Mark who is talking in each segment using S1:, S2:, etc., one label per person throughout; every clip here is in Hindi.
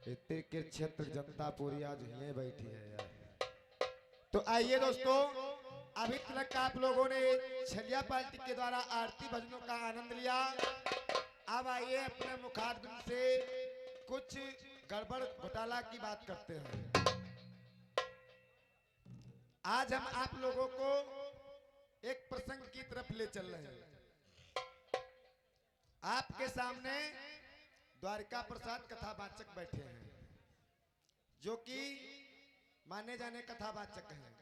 S1: इतने के क्षेत्र जनता पूरी आज यहीं बैठी है यार। तो आइए दोस्तों, अभी तक आप लोगों ने छलिया पार्टी के द्वारा आरती भजनों का आनंद लिया। अब आइए अपने मुखारबिंद से कुछ गड़बड़ घोटाला की बात करते हैं। आज हम आप लोगों को एक प्रसंग की तरफ ले चल रहे हैं। आपके सामने द्वारिका प्रसाद कथावाचक बैठे हैं, जो कि माने जाने कथावाचक हैं।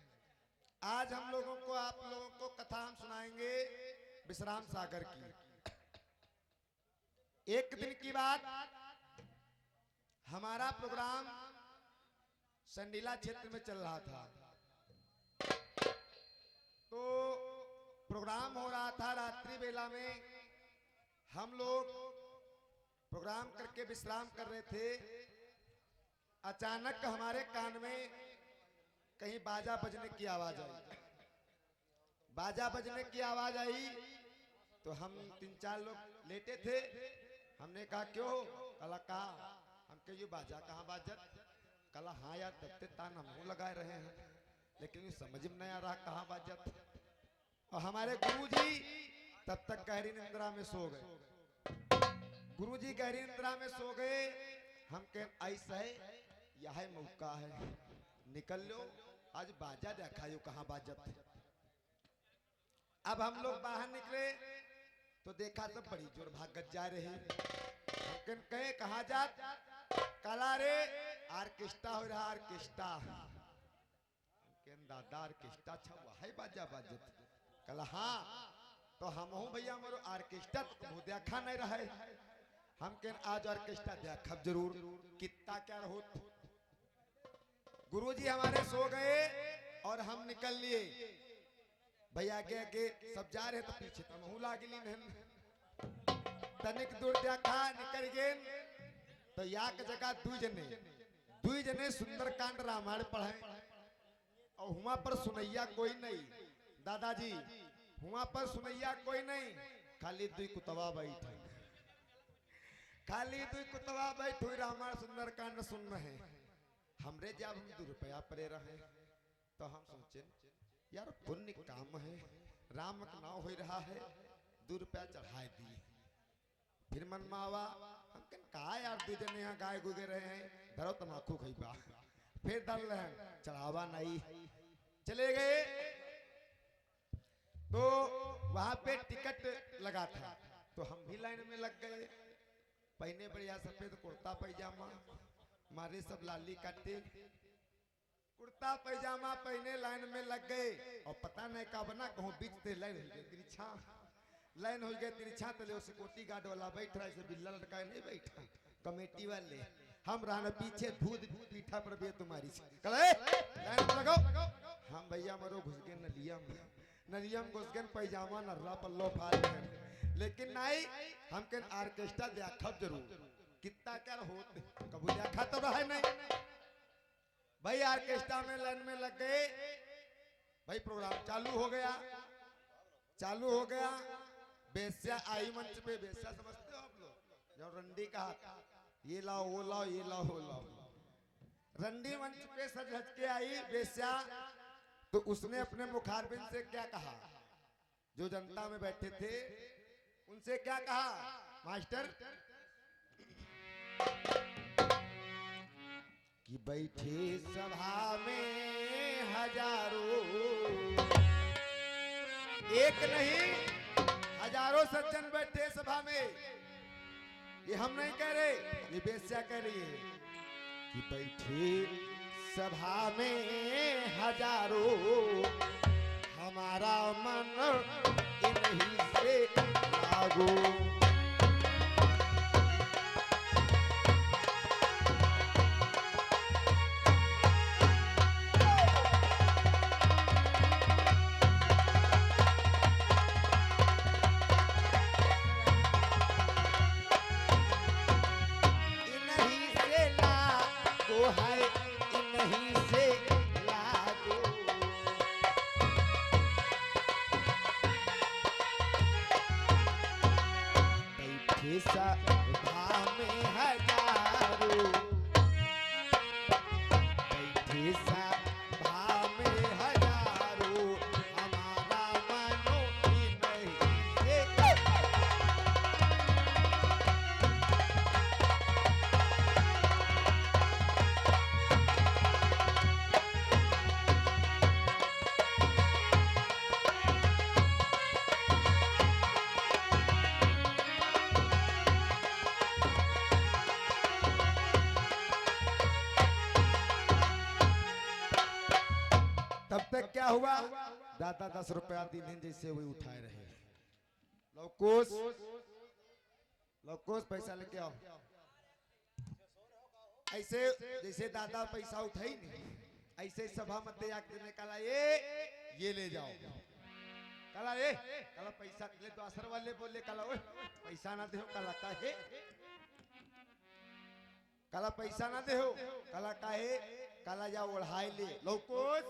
S1: आज हम लोगों को आप लोगों को कथा हम सुनाएंगे विश्राम सागर की। एक दिन की बात, हमारा प्रोग्राम संडीला क्षेत्र में चल रहा था। तो प्रोग्राम हो रहा था रात्रि बेला में। हम लोग प्रोग्राम करके विश्राम कर रहे थे। अचानक हमारे कान में कहीं बाजा बजने की आवाज आई। बाजा बजने की आवाज आई तो हम 3-4 लोग लेटे थे। हमने कहा क्यों? कला कहा हम कहे ये बाजा कहाँ बाजत? कला हाँ यार, तब तान हम लगाए रहे हैं, लेकिन समझ में नहीं आ रहा कहाँ बाजत। और हमारे गुरुजी तब तक गहरी निद्रा में सो गए। गुरुजी गहरी निद्रा में सो गए। हम कहें ऐसा है, यह मौका है, निकल लो, आज बाजा देखा यो कहाँ बाजत। अब हम लोग बाहर निकले तो देखा तो बड़ी जोर भागत जा रहे। हम कहे कहाँ जात? कला रे आर्केस्ट्रा हो रहा, आर्केस्ट्रा। दादा आर्केस्ट्रा अच्छा हुआ है, बाजा बाजत। कला हाँ, तो हम हूँ भैया मोरो आर्केस्ट्रा तो देखा नहीं रहे। हम कहें आज ऑर्केस्ट्रा देखब जरूर, कितना क्या हो। गुरुजी हमारे सो गए और हम निकल लिए। भैया आगे आगे सब जा रहे तो पीछे तो मुँह लागली तनिक दूर देखा निकल गए तो या के जगह दुई जने सुंदरकांड रामायण पढ़े। और हुआ पर सुनैया कोई नहीं। दादाजी हुआ पर सुनैया कोई नहीं, खाली दुई कुतवा बैठे, खाली दुई कुतवा बैठे रामायण सुंदरकांड सुन रहे। हमरे जब हम 2 रुपया पड़े रहे तो हम सोचे यार पुण्य काम है, राम का नाम हो रहा है, 2 रुपया चढ़ाए दिए। फिर मन मावा हम कहा यार 2 जने यहाँ गाय गुगे रहे हैं, धरो तमाकू खइबा। फिर डर रहे चढ़ावा नहीं, चले गए। तो वहां पे टिकट लगा था तो हम भी लाइन में लग गए। पहने बढ़िया सफेद कुर्ता पैजामा, मारे सब लाली काटे, कुर्ता पैजामा पहने लाइन में लग गए। और पता नहीं का बना कहूँ बीच से लाइन हो गई तिरछा, लाइन हो गई तिरछा। तो सिक्योरिटी गार्ड वाला बैठ रहा है, बिल्ला लटकाए नहीं बैठा, कमेटी वाले। हम रहना पीछे धूध पीठा पर भी तुम्हारी लाइन में लगाओ। हम भैया मरो घुस गए नलिया में घुस गए, पैजामा नर्रा पल्लो फाड़ गए। लेकिन नहीं, हम कहें आर्केस्ट्रा देखब जरूर, कितना क्या होते कबू देखा तो रहा नहीं। भाई आर्केस्ट्रा में लाइन में लग गए। भाई प्रोग्राम चालू हो गया। बेस्या आई मंच पे। बेस्या समझते हो आप लोग? जो रंडी कहा ये लाओ वो लाओ, ये लाओ वो लाओ। रंडी मंच पे सज धज के आई बेस्या। तो उसने अपने मुखारबिंद से क्या कहा? जो जनता में बैठे थे उनसे क्या कहा मास्टर? कि बैठे सभा में हजारों, एक नहीं हजारों सज्जन बैठे सभा में। ये हम नहीं कह रहे, ये बेस्या कह रही है कि बैठे सभा में हजारों, हमारा मन इन्हीं से लागू। सभा में हजारों, क्या हुआ? दादा 10 रुपया दिन जैसे वही उठाए रहे। लौकोस लौकोस पैसा लेके आओ। ऐसे जैसे दादा पैसा उठाई नहीं, ऐसे सभा मध्य आके निकाला, ये ले जाओ। कला ये कला पैसा ले, तो असर वाले बोले कला ओए पैसा ना दे, कला काहे? कला पैसा ना दे, कला काहे? कला जा ओढ़ाई ले। लौकोस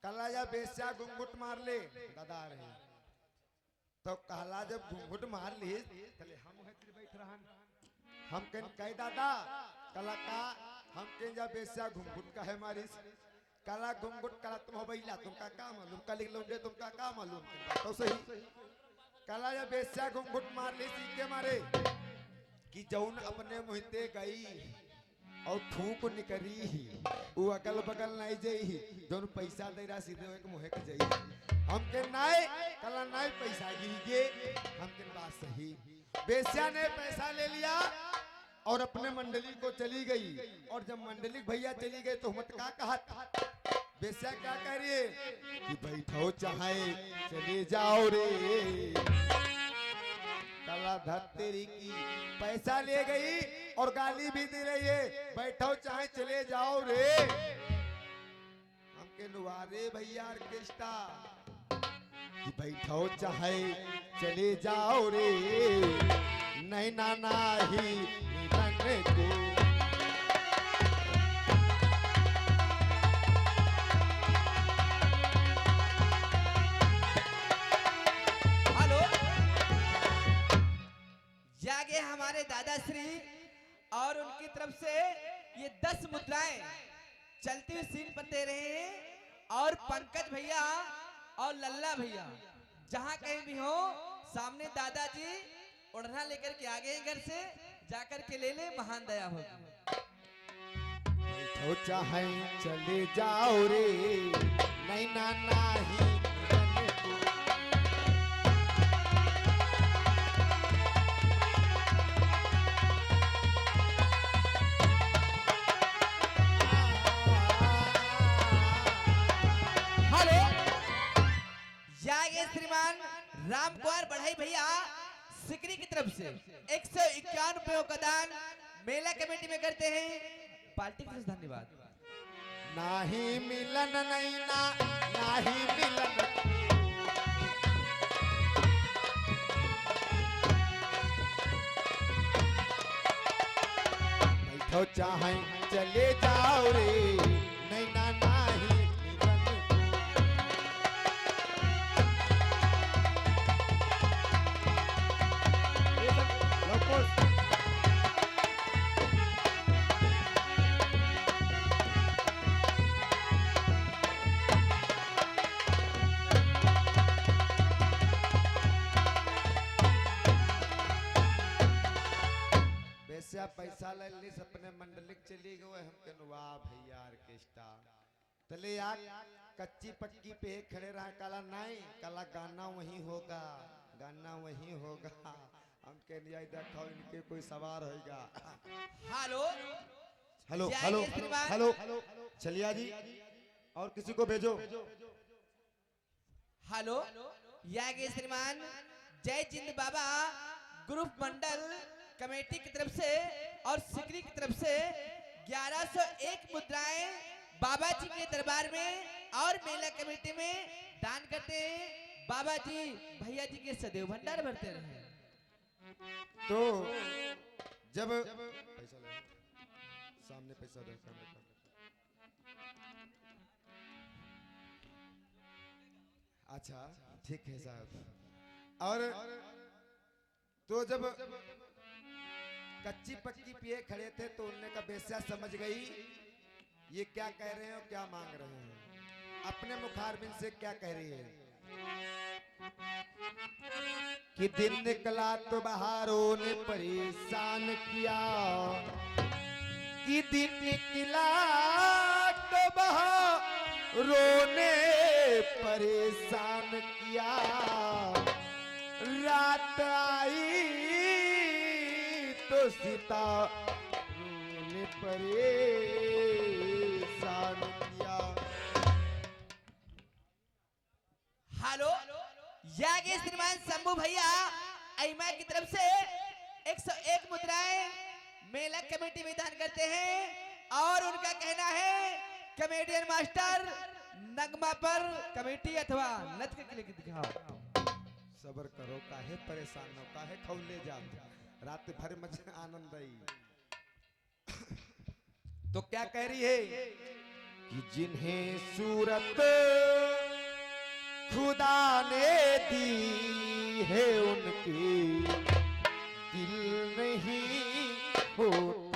S1: कला जा बेस्या घुंघुट मार ले। दादा आ रहे तो कहला जब घुंघुट मार ली तले हम बैठ रहा हम कह दादा कला का हम के जा बेस्या घुंघुट का है मारिस। कला घुंघुट कला तुम हो बैला, तुमका का मालूम? कल लौंडे तुमका का मालूम? तो सही कला जा बेस्या घुंघुट मार ली सी के मारे कि जौन अपने मुहते गई और थूक निकरी वो अगल बगल नहीं जाई, जौन पैसा दे रहा सीधे एक मुहे के जाई। हम के नाय कला नाय पैसा गिरगे, हम के बात सही। बेस्या ने पैसा ले लिया और अपने मंडली को चली गई। और जब मंडली भैया चली गई तो मत का कहा? बेस्या क्या कह रही है कि बैठो चाहे चले जाओ रे। कला धत्तेरी की पैसा ले गई और गाली भी दे रही है, बैठो चाहे चले जाओ रे। हमके नुवारे भैया ऑर्केस्ट्रा कि बैठो चाहे चले जाओ रे, नहीं नाना ही मिलन को।
S2: जागे हमारे दादाश्री और उनकी तरफ से ये 10 मुद्राएं चलती हुई सीन पर दे रहे हैं। और पंकज भैया और लल्ला भैया जहां कहीं भी हो, सामने दादाजी ओढ़ना लेकर के आ गए घर से, जाकर के ले ले, महान दया हो।
S1: बैठो चाहे चले जाओ रे, नहीं नाना ही
S2: श्रीमान राम कुमार बढ़ाई भैया सिकरी की तरफ से 151 रुपयों का दान मेला कमेटी में करते हैं। पार्टी की धन्यवाद।
S1: नाही मिलन नहीं नाही मिलन, बैठो चाहे चले जाओ रे, नहीं नाही पैसा ले ली अपने मंडलिक चली गए। हम के वाह भैया ऑर्केस्ट्रा तले आ कच्ची पक्की पे खड़े रहा। काला नहीं काला गाना वही होगा, गाना वही होगा। हम के नहीं देखो इनके कोई सवार होगा।
S2: हेलो
S1: हेलो हेलो हेलो चलिया जी और किसी को भेजो।
S2: हेलो यागे श्रीमान जय जिंद बाबा ग्रुप मंडल कमेटी की तरफ से और सिकरी की तरफ से 1101 मुद्राएं बाबा जी के दरबार में और मेला कमेटी में दान करते हैं। बाबा जी भैया जी के सदैव भंडार भरते रहे।
S1: तो जब पैसा ले सामने पैसा दो, अच्छा ठीक है साहब। और तो जब कच्ची पक्की पिए खड़े थे तो उनने का बेस्या समझ गई ये क्या कह रहे हैं और क्या मांग रहे हैं। अपने मुखारबिन से क्या कह रही है कि दिन निकला तो बहारों ने परेशान किया, कि दिन निकला तो बहारों ने परेशान किया, रात आई तो सितारों ने परेशान किया।
S2: आगे श्रीमान शंभू भैया आईमा की तरफ से 101 मुद्राएं मेला कमेटी में दान करते हैं और उनका कहना है कमेडियन मास्टर नगमा पर कमेटी अथवा नृत्य के लिए दिखाओ।
S1: सबर करो, काहे परेशान हो, काहे खौले जाओ, रात भर मजे आनंद आई। तो क्या कह रही है कि जिन्हें सूरत खुदा ने दी है उनकी दिल नहीं होता।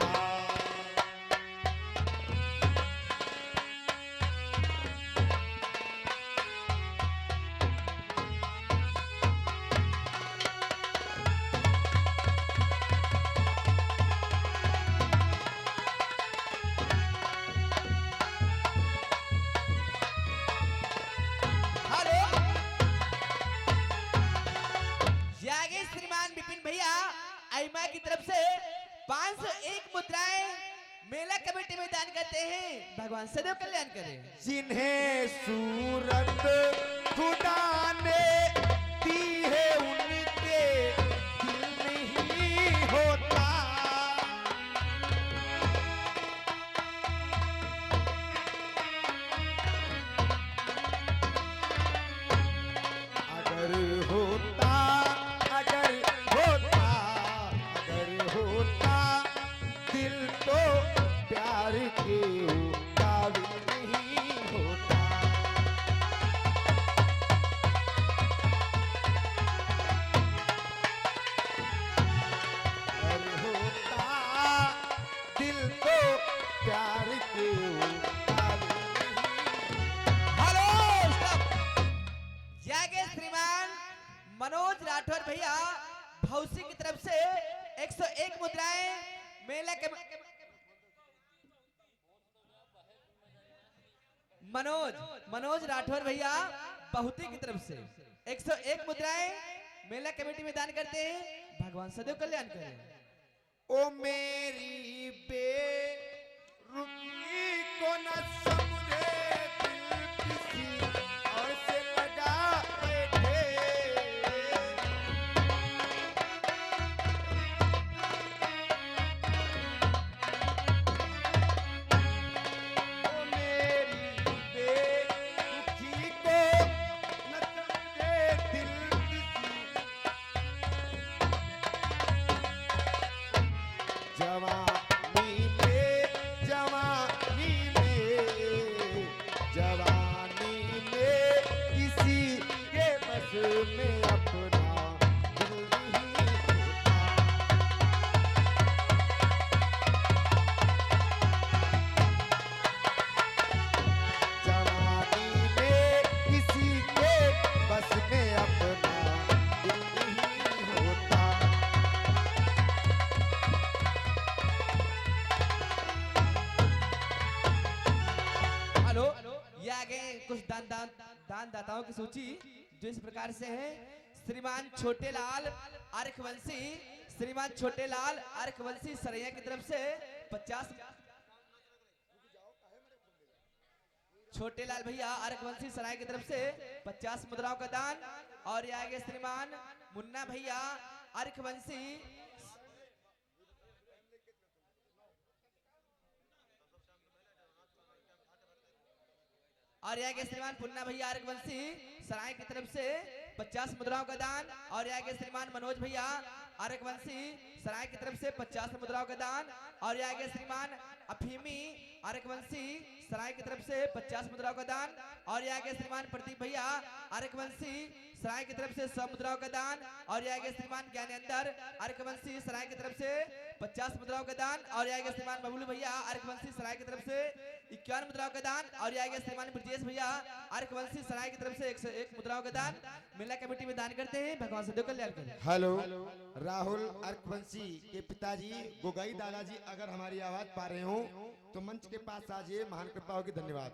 S2: आईमा की तरफ से 501 मुद्राएं मेला कमेटी में दान करते हैं। भगवान सदैव कल्याण करे।
S1: जिन्हें सूरत खुदा ने दी है उनके दिल नहीं होता। अगर होता दिल तो प्यार के काबिल नहीं होता। अगर होता दिल तो प्यार के काबिल नहीं।
S2: हेलो जागे श्रीमान मनोज राठौर भैया भौसी की तरफ से 101 मुद्राएं मेला के मनोज राठौर भैया बहुती की तरफ से 101 मुद्राएं मेला कमेटी में दान करते हैं। भगवान सदैव कल्याण करें।
S1: ओ मेरी बेरुखी को न समझे दिल किसी और से लगा बैठे। में अपना दिल नहीं होता। जवानी में किसी के बस में अपना दिल नहीं होता।
S2: हेलो ये आगे कुछ दान दाताओं की सूची जो इस प्रकार से है। श्रीमान छोटेलाल अर्कवंशी, श्रीमान छोटेलाल अर्कवंशी सरैया की तरफ से 50। छोटेलाल भैया अर्कवंशी सराय की तरफ से 50 मुद्राओं का दान। और ये आगे श्रीमान मुन्ना भैया अर्कवंशी और यहाँ के श्रीमान पुन्ना भैया अर्कवंशी सराय की तरफ से 50 मुद्राओं का दान। और यहाँ के श्रीमान मनोज भैया अर्कवंशी सराय की तरफ से 50 मुद्राओं का दान। और यहाँ के श्रीमान अफीमी अर्कवंशी सराय की तरफ से 50 मुद्राओं का दान। और यहाँ के श्रीमान प्रदीप भैया अर्कवंशी सराय की तरफ से 100 मुद्राओं का दान। और यहाँ के श्रीमान ज्ञानेंद्र अर्कवंशी सराय की तरफ से 50 मुद्राओं का दान। और यहाँ के श्रीमान बबलू भैया अर्कवंशी सराय की तरफ से 51 मुद्राओं का दान। और यहाँ के श्रीमान ब्रजेश भैया अर्कवंशी सराय की तरफ से 101 मुद्राओं का दान मेला कमेटी में दान करते हैं। भगवान सदैव कल्याण करें।
S1: हेलो राहुल अर्कवंशी के पिताजी गोगाई दादाजी अगर हमारी आवाज पा रहे हो तो मंच के पास आ जाइए। महान कृपा होगी। धन्यवाद।